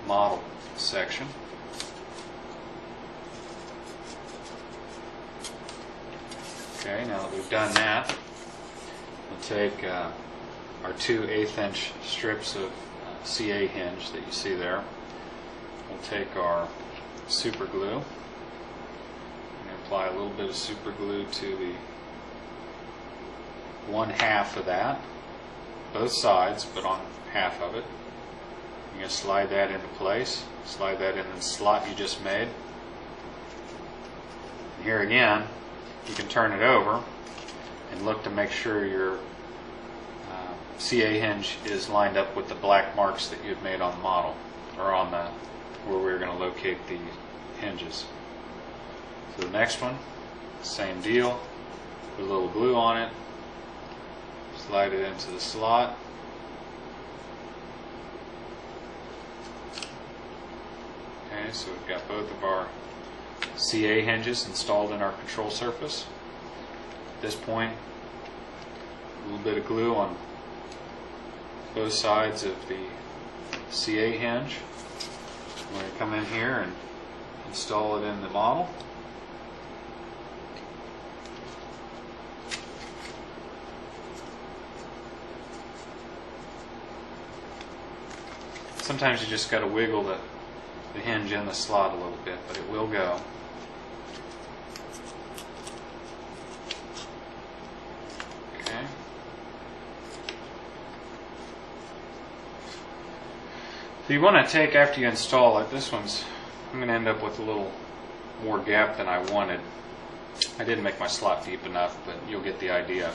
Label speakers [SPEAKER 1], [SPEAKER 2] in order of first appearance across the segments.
[SPEAKER 1] model section. Okay, now that we've done that, we'll take our 2 1/8 inch strips of CA hinge that you see there. We'll take our super glue and apply a little bit of super glue to the 1/2 of that, both sides, but on half of it. You're going to slide that into place, slide that in the slot you just made. And here again, you can turn it over and look to make sure your CA hinge is lined up with the black marks that you had made on the model, or on the where we're going to locate the hinges. So the next one, same deal, put a little glue on it, slide it into the slot. Okay, so we've got both of our CA hinges installed in our control surface. At this point, a little bit of glue on both sides of the CA hinge. We're going to come in here and install it in the model. Sometimes you just got to wiggle the hinge in the slot a little bit, but it will go. Okay. So you want to take, after you install it, this one's, I'm going to end up with a little more gap than I wanted. I didn't make my slot deep enough, but you'll get the idea.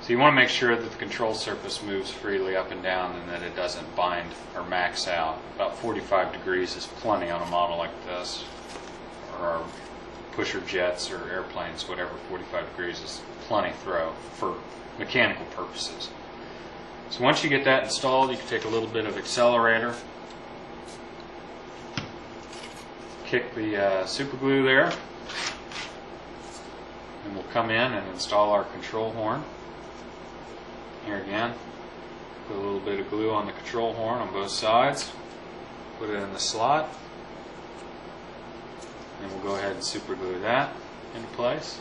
[SPEAKER 1] So you want to make sure that the control surface moves freely up and down and that it doesn't bind or max out. About 45 degrees is plenty on a model like this, or our pusher jets or airplanes, whatever. 45 degrees is plenty throw for mechanical purposes. So once you get that installed, you can take a little bit of accelerator, kick the super glue there, and we'll come in and install our control horn. Here again, put a little bit of glue on the control horn on both sides, put it in the slot, and we'll go ahead and super glue that into place.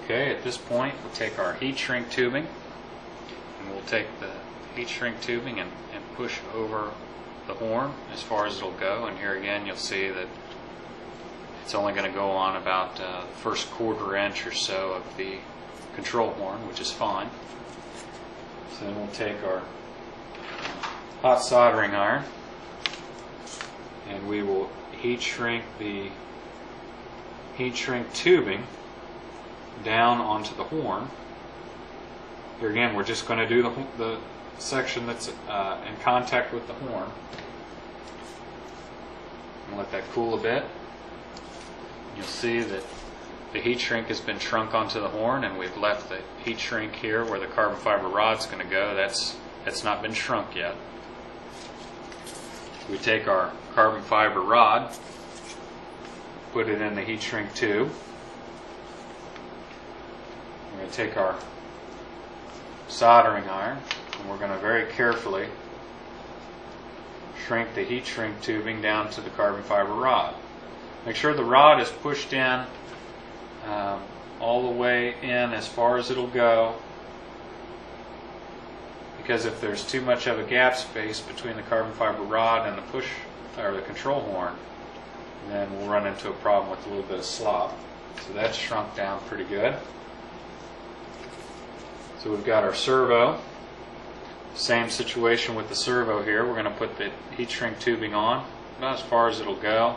[SPEAKER 1] Okay, at this point we'll take our heat shrink tubing, and we'll take the heat shrink tubing and push over the horn as far as it'll go. And here again you'll see that it's only going to go on about the first 1/4 inch or so of the control horn, which is fine. So then we'll take our hot soldering iron and we will heat shrink the heat shrink tubing down onto the horn. Here again, we're just going to do the section that's in contact with the horn. And let that cool a bit. You'll see that the heat shrink has been shrunk onto the horn, and we've left the heat shrink here where the carbon fiber rod's going to go. That's not been shrunk yet. We take our carbon fiber rod, put it in the heat shrink tube. We're going to take our soldering iron, and we're going to very carefully shrink the heat shrink tubing down to the carbon fiber rod. Make sure the rod is pushed in all the way in as far as it'll go, because if there's too much of a gap space between the carbon fiber rod and the push or the control horn, then we'll run into a problem with a little bit of slop. So that's shrunk down pretty good. So we've got our servo. Same situation with the servo here. We're going to put the heat shrink tubing on about as far as it'll go,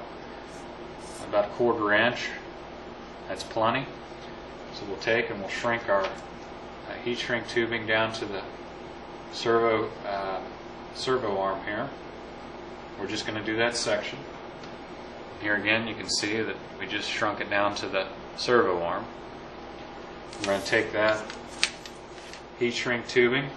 [SPEAKER 1] about 1/4 inch. That's plenty. So we'll take and we'll shrink our heat shrink tubing down to the servo arm here. We're just going to do that section. Here again you can see that we just shrunk it down to the servo arm. We're going to take that heat shrink tubing,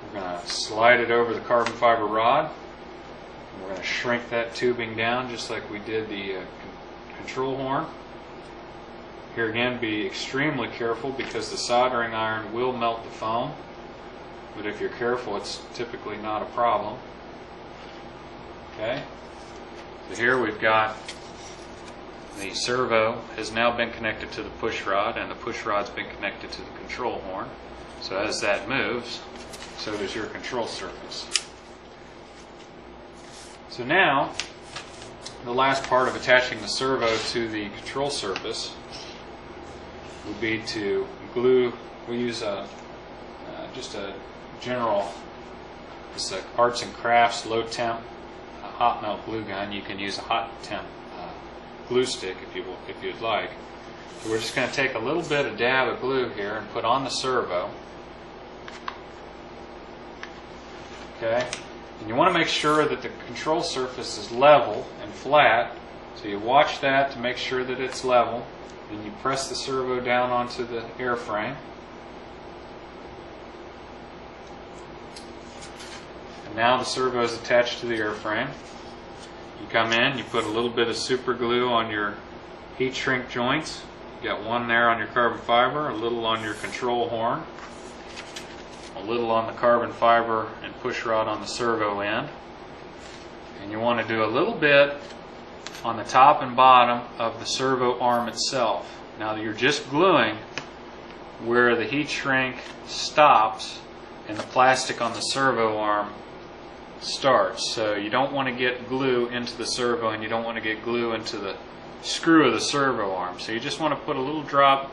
[SPEAKER 1] we're going to slide it over the carbon fiber rod, and we're going to shrink that tubing down just like we did the control horn. Here again, be extremely careful because the soldering iron will melt the foam. but if you're careful, it's typically not a problem. Okay, so here we've got the servo has now been connected to the push rod, and the push rod's been connected to the control horn. So as that moves, so does your control surface. So now, the last part of attaching the servo to the control surface would be to glue. We use just a general, it's a Arts and Crafts low temp hot melt glue gun. You can use a hot temp glue stick if you'd like. So we're just going to take a little bit of dab of glue here and put on the servo. Okay, and you want to make sure that the control surface is level and flat. So you watch that to make sure that it's level. Then you press the servo down onto the airframe. And now the servo is attached to the airframe. You come in, you put a little bit of super glue on your heat shrink joints. You got one there on your carbon fiber, a little on your control horn, a little on the carbon fiber and push rod on the servo end. And you want to do a little bit on the top and bottom of the servo arm itself. Now you're just gluing where the heat shrink stops and the plastic on the servo arm starts. So you don't want to get glue into the servo, and you don't want to get glue into the screw of the servo arm. So you just want to put a little drop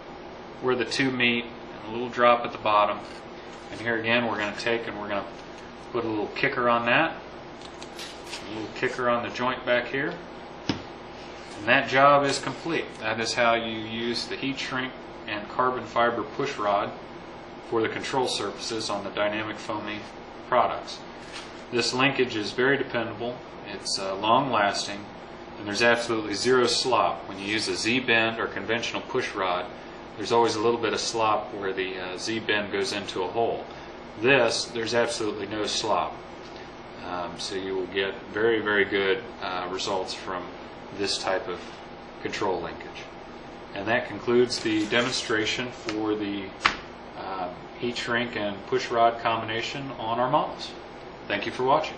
[SPEAKER 1] where the two meet and a little drop at the bottom. And here again we're going to take and we're going to put a little kicker on that, a little kicker on the joint back here, and that job is complete. That is how you use the heat shrink and carbon fiber push rod for the control surfaces on the dynamic foaming products. This linkage is very dependable, it's long lasting, and there's absolutely zero slop. When you use a Z-bend or conventional push rod, there's always a little bit of slop where the Z-bend goes into a hole. There's absolutely no slop. So you will get very, very good results from this type of control linkage. And that concludes the demonstration for the heat shrink and push rod combination on our models. Thank you for watching.